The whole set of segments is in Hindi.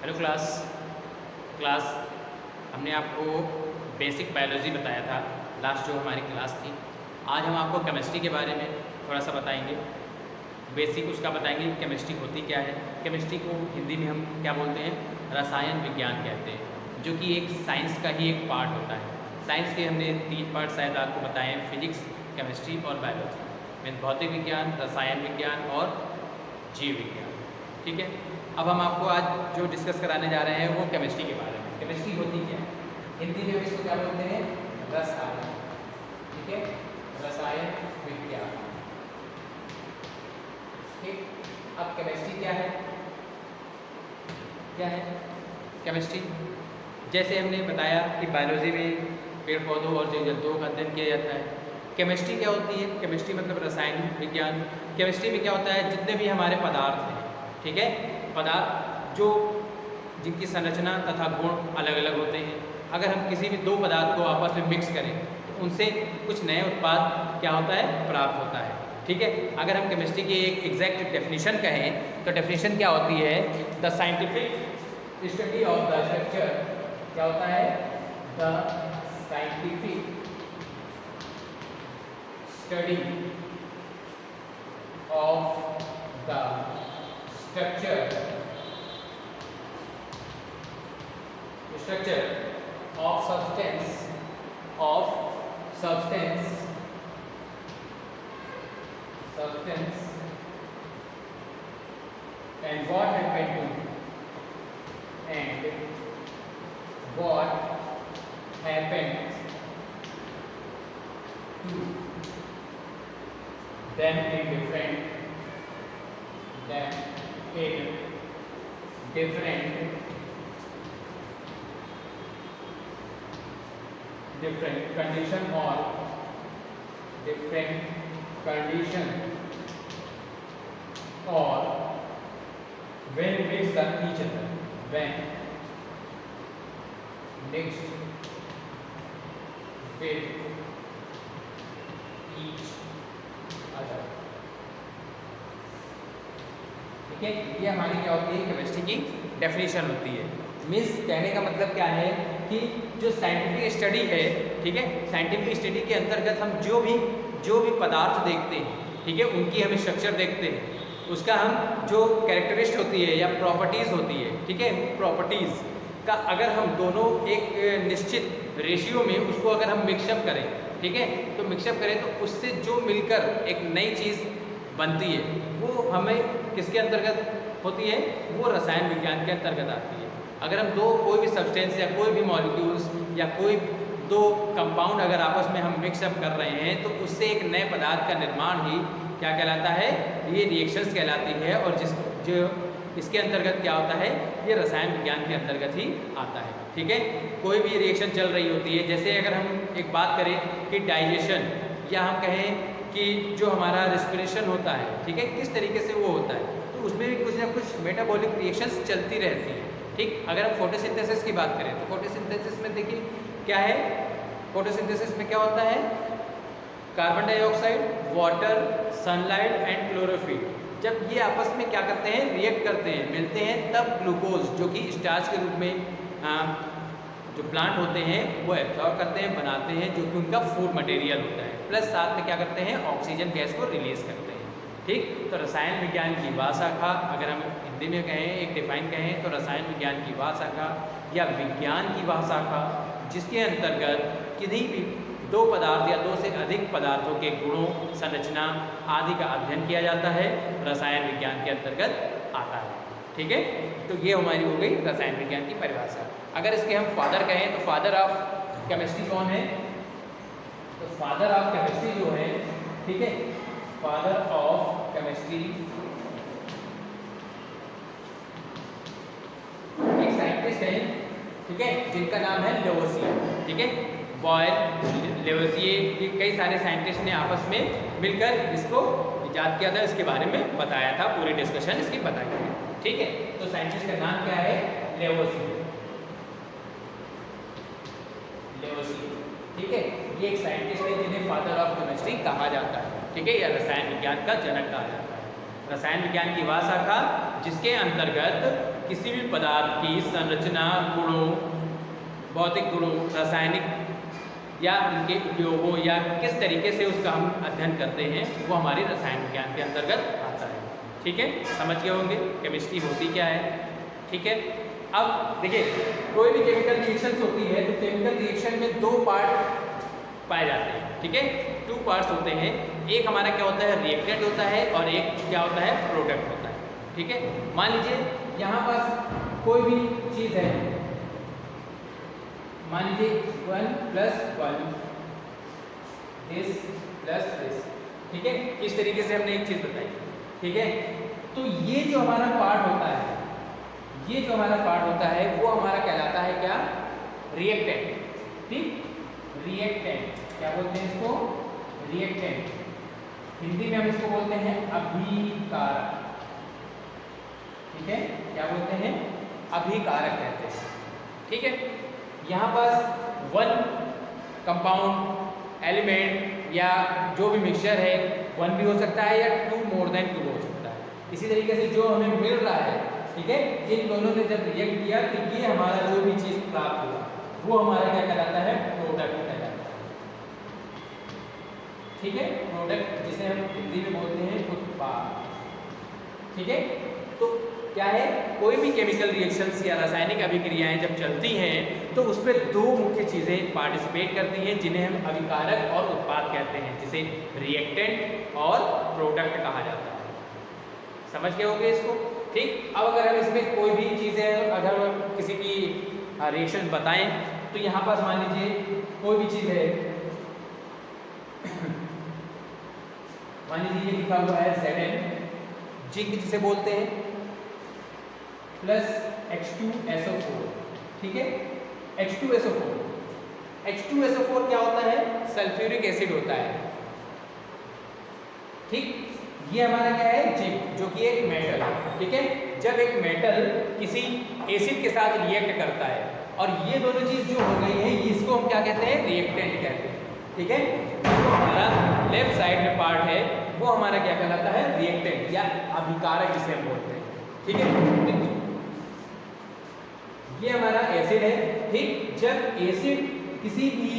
हेलो क्लास हमने आपको बेसिक बायोलॉजी बताया था लास्ट जो हमारी क्लास थी। आज हम आपको केमिस्ट्री के बारे में थोड़ा सा बताएंगे। बेसिक उसका बताएंगे केमिस्ट्री होती क्या है। केमिस्ट्री को हिंदी में हम क्या बोलते हैं, रसायन विज्ञान कहते हैं, जो कि एक साइंस का ही एक पार्ट होता है। साइंस के हमने 3 पार्ट शायद आपको बताए हैं, फिजिक्स, केमिस्ट्री और बायोलॉजी, मीन भौतिक विज्ञान, रसायन विज्ञान और जीव विज्ञान। ठीक है, अब हम आपको आज जो डिस्कस कराने जा रहे हैं वो केमिस्ट्री के बारे में। केमिस्ट्री होती क्या है, हिंदी में इसको क्या बोलते हैं, रसायन। ठीक है, रसायन विज्ञान। ठीक, अब केमिस्ट्री क्या है, केमिस्ट्री जैसे हमने बताया कि बायोलॉजी में पेड़ पौधों और जीव जंतुओं का अध्ययन किया जाता है। केमिस्ट्री क्या होती है, केमिस्ट्री मतलब रसायन विज्ञान। केमिस्ट्री में क्या होता है, जितने भी हमारे पदार्थ हैं, ठीक है, पदार्थ जो जिनकी संरचना तथा गुण अलग अलग होते हैं, अगर हम किसी भी 2 पदार्थ को आपस में मिक्स करें तो उनसे कुछ नए उत्पाद क्या होता है, प्राप्त होता है। ठीक है, अगर हम केमिस्ट्री की एक एग्जैक्ट डेफिनेशन कहें तो डेफिनेशन क्या होती है, the scientific study of the structure, क्या होता है, the scientific study of the structure of substance and what happened to them in different condition or when mixed each other, when mixed with each other। ठीक है, ये हमारी क्या होती है, केमिस्ट्री की डेफिनेशन होती है। मीन्स कहने का मतलब क्या है कि जो साइंटिफिक स्टडी है, ठीक है, साइंटिफिक स्टडी के अंतर्गत हम जो भी पदार्थ देखते हैं, ठीक है, उनकी हम स्ट्रक्चर देखते हैं, उसका हम जो कैरेक्टरिस्ट होती है या प्रॉपर्टीज़ होती है, ठीक है, प्रॉपर्टीज़ का अगर हम दोनों एक निश्चित रेशियो में उसको अगर हम मिक्सअप करें, ठीक है, तो मिक्सअप करें तो उससे जो मिलकर एक नई चीज़ बनती है वो हमें किसके अंतर्गत होती है, वो रसायन विज्ञान के अंतर्गत आती है। अगर हम कोई भी सब्सटेंस या कोई भी मॉलिक्यूल्स या कोई 2 कंपाउंड अगर आपस में हम मिक्सअप कर रहे हैं तो उससे एक नए पदार्थ का निर्माण ही क्या कहलाता है, ये रिएक्शंस कहलाती है। और जो इसके अंतर्गत क्या होता है, ये रसायन विज्ञान के अंतर्गत ही आता है। ठीक है, कोई भी रिएक्शन चल रही होती है, जैसे अगर हम एक बात करें कि डाइजेशन, या हम कहें कि जो हमारा रेस्पिरेशन होता है, ठीक है, किस तरीके से वो होता है, तो उसमें भी कुछ ना कुछ मेटाबॉलिक रिएक्शंस चलती रहती हैं। ठीक, अगर हम फोटोसिंथेसिस की बात करें तो फोटोसिंथेसिस में देखिए क्या है, फोटोसिंथेसिस में क्या होता है, carbon dioxide, water, sunlight and chlorophyll जब ये आपस में क्या करते हैं, रिएक्ट करते हैं, मिलते हैं, तब ग्लूकोज जो कि स्टार्च के रूप में जो प्लांट होते हैं वो एब्जॉर्ब करते हैं, बनाते हैं, जो कि उनका फूड मटेरियल होता है, प्लस साथ में क्या करते हैं, ऑक्सीजन गैस को रिलीज करते हैं। ठीक, तो रसायन विज्ञान की वह शाखा, अगर हम हिंदी में कहें, एक डिफाइन कहें तो रसायन विज्ञान की वह शाखा या विज्ञान की वह शाखा जिसके अंतर्गत किसी भी 2 पदार्थ या 2 से अधिक पदार्थों के गुणों, संरचना आदि का अध्ययन किया जाता है, रसायन विज्ञान के अंतर्गत आता है। ठीक है, तो ये हमारी हो गई रसायन विज्ञान की परिभाषा। अगर इसके हम फादर कहें तो फादर ऑफ केमिस्ट्री कौन है, तो फादर ऑफ केमिस्ट्री जो है, ठीक है, फादर ऑफ केमिस्ट्री एक साइंटिस्ट है, ठीक है, जिनका नाम है लेवोसियर। ठीक है, बॉयल, लेवोसियर, ये कई सारे साइंटिस्ट ने आपस में मिलकर इसको इजाद किया था, इसके बारे में बताया था, पूरी डिस्कशन इसकी बताई थी। ठीक है, तो साइंटिस्ट का नाम क्या है, लेवोसियर। ठीक है, ये एक साइंटिस्ट है जिन्हें फादर ऑफ केमिस्ट्री कहा जाता है। ठीक है, या रसायन विज्ञान का जनक कहा जाता है। रसायन विज्ञान की वह शाखा जिसके अंतर्गत किसी भी पदार्थ की संरचना, गुणों, भौतिक गुणों, रासायनिक या इनके उपयोगों या किस तरीके से उसका हम अध्ययन करते हैं वो हमारे रसायन विज्ञान के अंतर्गत आता है। ठीक है, समझ गए होंगे केमिस्ट्री होती क्या है। ठीक है, अब देखिए कोई भी केमिकल रिएक्शंस होती है तो केमिकल रिएक्शन में दो पार्ट पाए जाते हैं। ठीक है, टू पार्ट्स होते हैं, एक हमारा क्या होता है रिएक्टेंट होता है और एक क्या होता है प्रोडक्ट होता है। ठीक है, मान लीजिए यहाँ पास कोई भी चीज़ है, मान लीजिए 1 + 1 दिस प्लस दिस। ठीक है, इस तरीके से हमने एक चीज़ बताई। ठीक है, तो ये जो हमारा पार्ट होता है, ये जो हमारा पार्ट होता है वो हमारा कहलाता है क्या, रिएक्टेंट। ठीक, रिएक्टेंट क्या बोलते हैं इसको, रिएक्टेंट। हिंदी में हम इसको बोलते हैं अभिकारक। ठीक है, क्या बोलते हैं, अभिकारक कहते हैं। ठीक है, यहाँ पास 1 कंपाउंड एलिमेंट या जो भी मिक्सचर है 1 भी हो सकता है या 2 मोर देन 2 हो सकता है। इसी तरीके से जो हमें मिल रहा है, ठीक है, इन दोनों ने जब रिएक्ट किया तो ये हमारा जो भी चीज़ प्राप्त हुआ वो हमारा क्या कहलाता है, प्रोडक्ट कहलाता है। ठीक है, प्रोडक्ट जिसे हम हिंदी में बोलते हैं उत्पाद। ठीक है, तो क्या है, कोई भी केमिकल रिएक्शंस या रासायनिक अभिक्रियाएं जब चलती हैं तो उसमें दो मुख्य चीज़ें पार्टिसिपेट करती हैं जिन्हें हम अभिकारक और उत्पाद कहते हैं, जिसे रिएक्टेंट और प्रोडक्ट कहा जाता है। समझ गए होंगे इसको। ठीक, अब अगर हम इसमें कोई भी चीज़ें अगर हम किसी की रिएक्शन बताएं तो यहाँ पास मान लीजिए कोई भी चीज़ है, मान लीजिए ये लिखा हुआ है Zn, जिंक जिसे बोलते हैं, प्लस H2SO4। ठीक है, H2SO4, H2SO4 क्या होता है, सल्फ्यूरिक एसिड होता है। ठीक, ये हमारा क्या है, जिंक, जो कि एक मेटल है। ठीक है, जब एक मेटल किसी एसिड के साथ रिएक्ट करता है और ये दोनों चीज़ जो हो गई है इसको हम क्या कहते हैं, रिएक्टेंट कहते हैं। ठीक है, तो हमारा लेफ्ट साइड में पार्ट है वो हमारा क्या कहलाता है, रिएक्टेंट या अभिकारक जिसे हम बोलते हैं। ठीक है, ये हमारा एसिड है। ठीक, जब एसिड किसी भी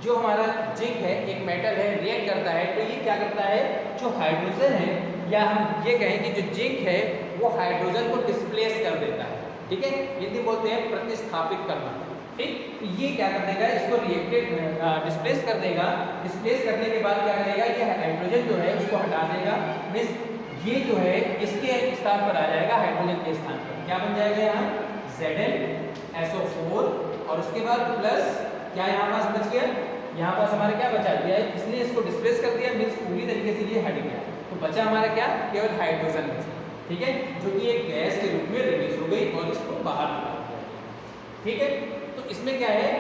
जो हमारा जिंक है, एक मेटल है, रिएक्ट करता है तो ये क्या करता है, जो हाइड्रोजन है या हम ये कहें कि जो जिंक है वो हाइड्रोजन को डिस्प्लेस कर देता है। ठीक है, हिंदी बोलते हैं प्रतिस्थापित करना। ठीक, तो ये क्या कर देगा, इसको रिएक्टेड डिस्प्लेस कर देगा। डिस्प्लेस करने के बाद क्या करेगा, ये हाइड्रोजन जो है उसको हटा देगा। मीन्स ये जो है इसके स्थान पर आ जाएगा, हाइड्रोजन के स्थान पर क्या बन जाएगा यहाँ ZnSO4 और उसके बाद प्लस क्या यहाँ पास बच गया, यहाँ पास हमारा क्या बचा दिया है, इसने इसको डिस्प्लेस कर दिया, मीन्स पूरी तरीके से ये हट गया। तो बचा हमारा क्या, केवल हाइड्रोजन बचा। ठीक है, जो कि एक गैस के रूप में रिलीज हो गई और इसको बाहर निकाल दिया। ठीक है, तो इसमें क्या है,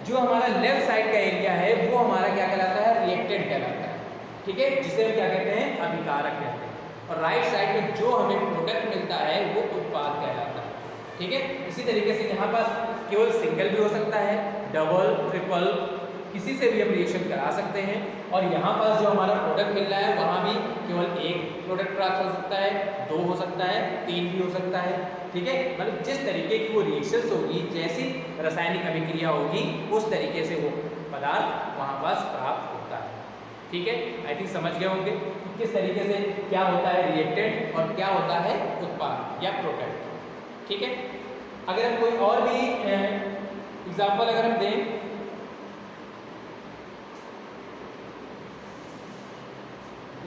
जो हमारा लेफ्ट साइड का एरिया है वो हमारा क्या कहलाता है, रिएक्टेंट कहलाता है। ठीक है, जिसे हम क्या कहते हैं, अभिकारक कहते हैं। और राइट साइड में जो हमें प्रोडक्ट मिलता है वो उत्पाद कहलाता है। ठीक है, इसी तरीके से यहाँ पास केवल सिंगल भी हो सकता है, डबल, ट्रिपल, किसी से भी हम रिएक्शन करा सकते हैं। और यहाँ पास जो हमारा प्रोडक्ट मिल रहा है वहाँ भी केवल एक प्रोडक्ट प्राप्त हो सकता है, 2 हो सकता है, 3 भी हो सकता है। ठीक है, मतलब जिस तरीके की वो रिएक्शंस होगी, जैसी रासायनिक अभिक्रिया होगी उस तरीके से वो पदार्थ वहाँ पास प्राप्त होता है। ठीक है, आई थिंक समझ गए होंगे किस तरीके से क्या होता है रिएक्टेंट और क्या होता है उत्पाद या प्रोडक्ट। ठीक है, अगर हम कोई और भी एग्जाम्पल अगर हम दें,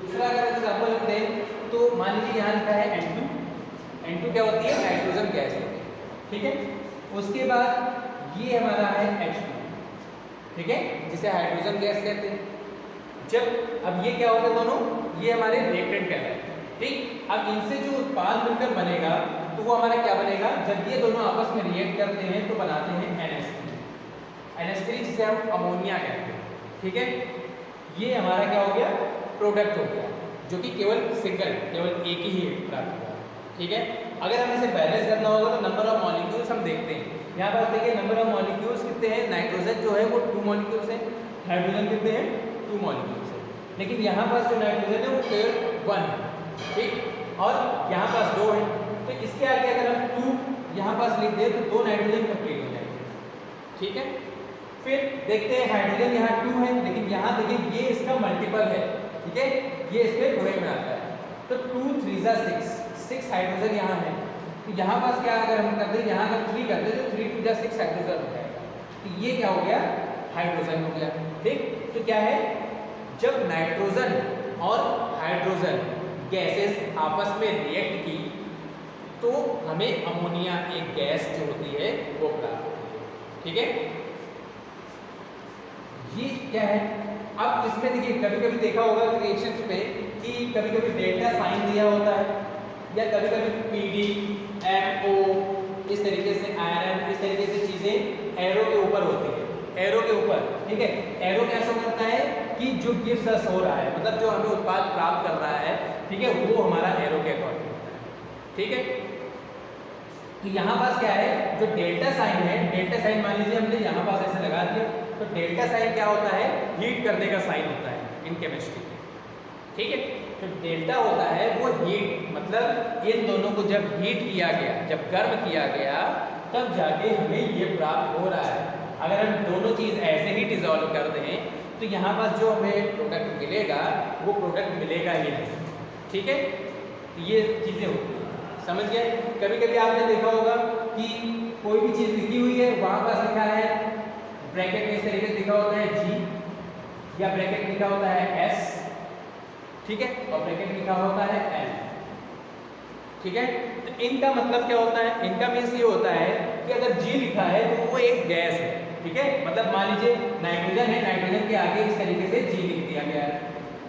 दूसरा अगर एग्जाम्पल हम दें तो मान लीजिए यहाँ लिखा है N2 क्या होती है, नाइट्रोजन गैस होती है। ठीक है, उसके बाद ये हमारा है H2, ठीक है, जिसे हाइड्रोजन गैस कहते हैं। जब अब ये क्या होता है, दोनों ये हमारे रिएक्टेंट कहलाते हैं। ठीक, अब इनसे जो उत्पाद मिलकर बनेगा तो वो हमारा क्या बनेगा, जब ये दोनों आपस में रिएक्ट करते हैं तो बनाते हैं NH3 जिसे हम अमोनिया कहते हैं। ठीक है, ये हमारा क्या हो गया, प्रोडक्ट हो गया, जो कि केवल एक ही प्राप्त हुआ। ठीक है, अगर हम इसे बैलेंस करना होगा तो नंबर ऑफ मॉलिक्यूल्स हम देखते हैं। यहाँ पर देखिए नंबर ऑफ मॉलिक्यूल्स कितने हैं, नाइट्रोजन जो है वो 2 मॉलिक्यूल्स है, हाइड्रोजन कितने हैं, 2 मॉलिक्यूल्स है। लेकिन यहाँ पास जो नाइट्रोजन है वो केवल 1 है। ठीक, और यहाँ पास 2 है। तो इसके आगे अगर हम 2 यहाँ पास लिख दें तो 2 नाइट्रोजन कंप्लीट हो जाएंगे, ठीक है। फिर देखते हैं हाइड्रोजन यहाँ 2 है, लेकिन यहाँ देखिए ये इसका मल्टीपल है, ठीक है, ये इसके गुणे में आता है। तो 2 3 जा 6 हाइड्रोजन यहाँ है। तो यहाँ पास क्या अगर हम करते हैं, यहाँ अगर 3 करते तो 3 2 जा 6 हाइड्रोजन हो जाएगा। तो ये क्या हो गया, हाइड्रोजन हो गया, ठीक। तो क्या है, जब नाइट्रोजन और हाइड्रोजन गैसेस आपस में रिएक्ट की तो हमें अमोनिया एक गैस जो होती है वो प्राप्त होती है, ठीक है। ये क्या है, अब इसमें देखिए कभी कभी देखा होगा रिएक्शंस पे कि कभी कभी डेल्टा साइन दिया होता है, या कभी कभी PD MO इस तरीके से आयरन इस तरीके से चीजें एरो के ऊपर होती है, एरो के ऊपर, ठीक है। एरो क्या शो करता है कि जो गिव्स अस हो रहा है, मतलब जो हमें उत्पाद प्राप्त कर रहा है, ठीक है, वो हमारा एरो के अकॉर्डिंग होता है, ठीक है। तो यहाँ पास क्या है, जो डेल्टा साइन है, डेल्टा साइन मान लीजिए हमने यहाँ पास ऐसे लगा दिया, तो डेल्टा साइन क्या होता है, हीट करने का साइन होता है इन केमिस्ट्री, ठीक है। तो डेल्टा होता है वो हीट, मतलब इन दोनों को जब हीट किया गया, जब गर्म किया गया, तब जाके हमें ये प्राप्त हो रहा है। अगर हम दोनों चीज़ ऐसे ही डिजॉल्व कर दें तो यहाँ पास जो हमें प्रोडक्ट मिलेगा वो प्रोडक्ट मिलेगा ही नहीं, ठीक है। ये चीज़ें होती हैं, समझ गए। कभी कभी आपने देखा होगा कि कोई भी चीज़ लिखी हुई है, वहाँ पास लिखा है ब्रैकेट में इस तरीके से लिखा होता है G, या ब्रैकेट लिखा होता है S, ठीक है, और ब्रैकेट लिखा होता है L, ठीक है। तो इनका मतलब क्या होता है, इनका मीन्स ये होता है कि अगर G लिखा है तो वो एक गैस है, ठीक है। मतलब मान लीजिए नाइट्रोजन है, नाइट्रोजन के आगे इस तरीके से G लिख दिया गया है,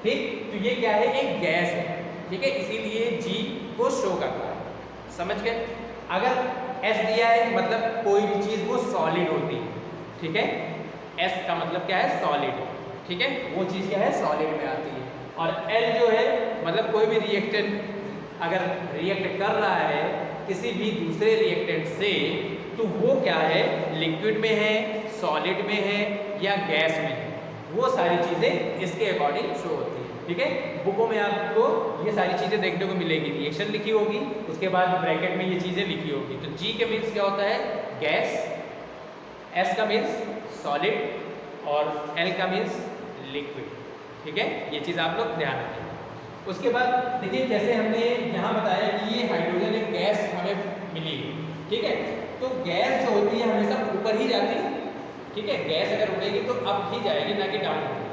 ठीक। तो ये क्या है, एक गैस है, ठीक है, इसीलिए G को शो करता है, समझ गए। अगर S दिया है मतलब कोई भी चीज़ वो सॉलिड होती है, ठीक है। S का मतलब क्या है, सॉलिड, ठीक है, वो चीज़ क्या है, सॉलिड में आती है। और L जो है मतलब कोई भी रिएक्टेंट अगर रिएक्ट कर रहा है किसी भी दूसरे रिएक्टेंट से, तो वो क्या है, लिक्विड में है, सॉलिड में है, या गैस में है, वो सारी चीज़ें इसके अकॉर्डिंग शो होती है, ठीक है। बुकों में आपको ये सारी चीज़ें देखने को मिलेगी, रिएक्शन लिखी होगी, उसके बाद ब्रैकेट में ये चीज़ें लिखी होगी। तो G के मीन्स क्या होता है, गैस, S का मीन्स सॉलिड, और L का मीन्स लिक्विड, ठीक है। ये चीज़ आप लोग ध्यान रखें। उसके बाद देखिए जैसे हमने यहाँ बताया कि ये हाइड्रोजन एक गैस हमें मिली, ठीक है। तो गैस जो होती है हमेशा ऊपर ही जाती है, ठीक है। गैस अगर उड़ेगी तो अप ही जाएगी, ना कि डाउन होगी,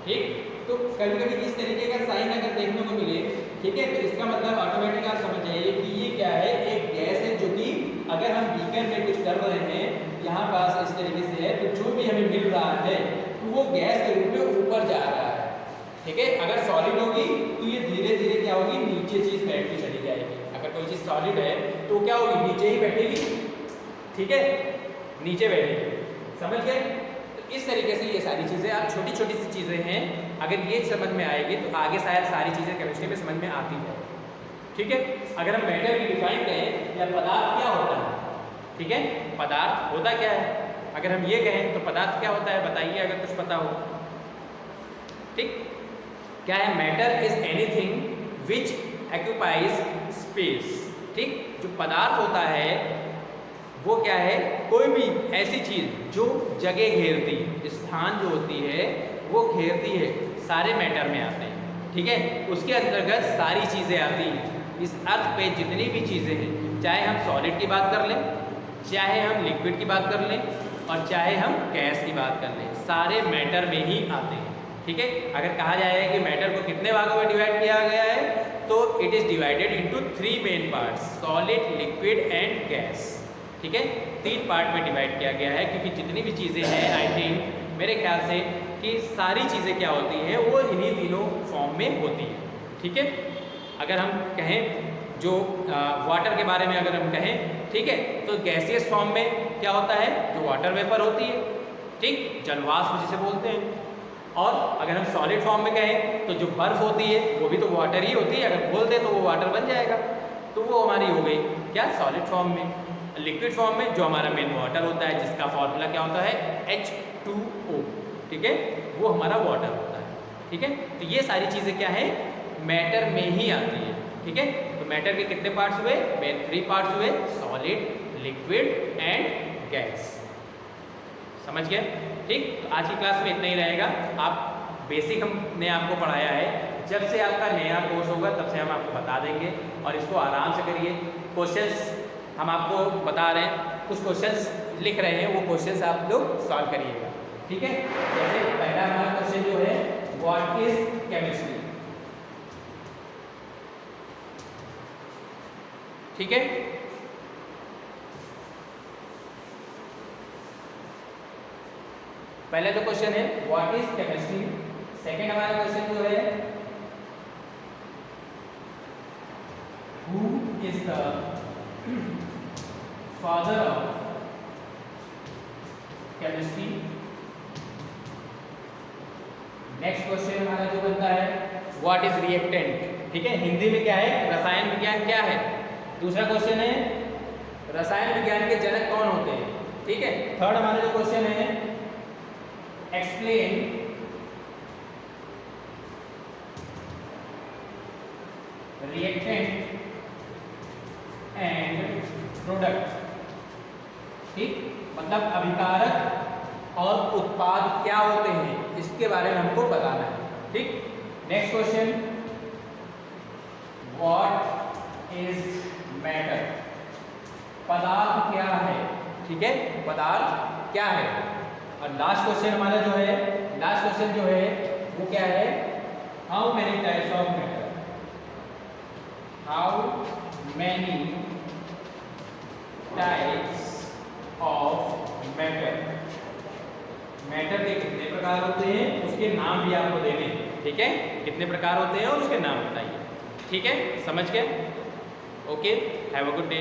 ठीक। तो कभी कभी इस तरीके का साइन अगर देखने को मिले, ठीक है, तो इसका मतलब ऑटोमेटिक आप समझ जाइए कि ये क्या है, एक गैस है जो कि अगर हम बीकर में कुछ कर रहे हैं, यहाँ पास इस तरीके से है, तो जो भी हमें मिल रहा है तो वो गैस के रूप में ऊपर जा रहा है, ठीक है। अगर सॉलिड होगी तो ये धीरे धीरे क्या होगी, नीचे चीज़ बैठती चली जाएगी। अगर कोई चीज़ सॉलिड है तो क्या होगी, नीचे ही बैठेगी, ठीक है, नीचे बैठेगी, समझ गए। तो इस तरीके से ये सारी चीज़ें, आप छोटी छोटी सी चीज़ें हैं, अगर ये समझ में आएगी तो आगे शायद सारी चीज़ें केमिस्ट्री में समझ में आती है, ठीक है। अगर हम मैटर की डिफाइन करें या पदार्थ क्या होता है, ठीक है, पदार्थ होता क्या है, अगर हम ये कहें तो पदार्थ क्या होता है, बताइए अगर कुछ पता हो, ठीक। क्या है, matter is anything which occupies space, ठीक। जो पदार्थ होता है वो क्या है, कोई भी ऐसी चीज़ जो जगह घेरती है, स्थान जो होती है वो घेरती है, सारे मैटर में आते हैं, ठीक है। उसके अंतर्गत सारी चीज़ें आती हैं। इस अर्थ पे जितनी भी चीज़ें हैं, चाहे हम सॉलिड की बात कर लें, चाहे हम लिक्विड की बात कर लें, और चाहे हम गैस की बात कर लें, सारे मैटर में ही आते हैं, ठीक है। अगर कहा जाए कि मैटर को कितने भागों में डिवाइड किया गया है, तो it is divided into 3 main parts, solid, liquid and gas, ठीक है। 3 पार्ट में डिवाइड किया गया है, क्योंकि जितनी भी चीज़ें हैं, आई थिंक मेरे ख्याल से कि सारी चीज़ें क्या होती हैं, वो इन्हीं तीनों फॉर्म में होती हैं, ठीक है। अगर हम कहें जो वाटर के बारे में अगर हम कहें, ठीक है, तो गैसियस फॉर्म में क्या होता है, जो वाटर वेपर होती है, ठीक, जलवाष्प जिसे बोलते हैं। और अगर हम सॉलिड फॉर्म में कहें तो जो बर्फ होती है वो भी तो वाटर ही होती है, अगर बोल दें तो वो वाटर बन जाएगा, तो वो हमारी हो गई क्या, सॉलिड फॉर्म में। लिक्विड फॉर्म में जो हमारा मेन वाटर होता है, जिसका फॉर्मूला क्या होता है, H2O, ठीक है, वो हमारा वाटर होता है, ठीक है। तो ये सारी चीज़ें क्या है, मैटर में ही आती है, ठीक है। तो मैटर के कितने पार्ट्स हुए? मेन 3 पार्ट्स हुए, सॉलिड, लिक्विड एंड गैस। समझ गए? ठीक। तो आज की क्लास में इतना ही रहेगा। आप बेसिक हमने आपको पढ़ाया है, जब से आपका नया कोर्स होगा तब से हम आपको बता देंगे और इसको आराम से करिए। क्वेश्चंस हम आपको बता रहे हैं, कुछ क्वेश्चंस लिख रहे हैं, वो क्वेश्चंस आप लोग सॉल्व करिएगा, ठीक है। जैसे पहला हमारा क्वेश्चन जो है, व्हाट इज केमिस्ट्री, ठीक है। पहला जो क्वेश्चन है व्हाट इज केमिस्ट्री। सेकंड हमारा क्वेश्चन जो है, who is the father of chemistry. Next question हमारा जो बनता है, व्हाट इज रिएक्टेंट, ठीक है। हिंदी में क्या है? रसायन विज्ञान क्या है। दूसरा क्वेश्चन है, रसायन विज्ञान के जनक कौन होते हैं, ठीक है। थर्ड हमारा जो क्वेश्चन है, एक्सप्लेन रिएक्टेंट एंड प्रोडक्ट, ठीक। मतलब अभिकारक और उत्पाद क्या होते हैं, इसके बारे में हमको बताना है, ठीक। Next question, what is matter, पदार्थ क्या है, ठीक है। पदार्थ क्या है। और लास्ट क्वेश्चन हमारा जो है, लास्ट क्वेश्चन जो है वो क्या है, how many types of matter, how many types of matter, matter के कितने प्रकार होते हैं, उसके नाम भी आपको देने, ठीक है। कितने प्रकार होते हैं और उसके नाम बताइए, ठीक है। समझ गए? Okay, have a good day.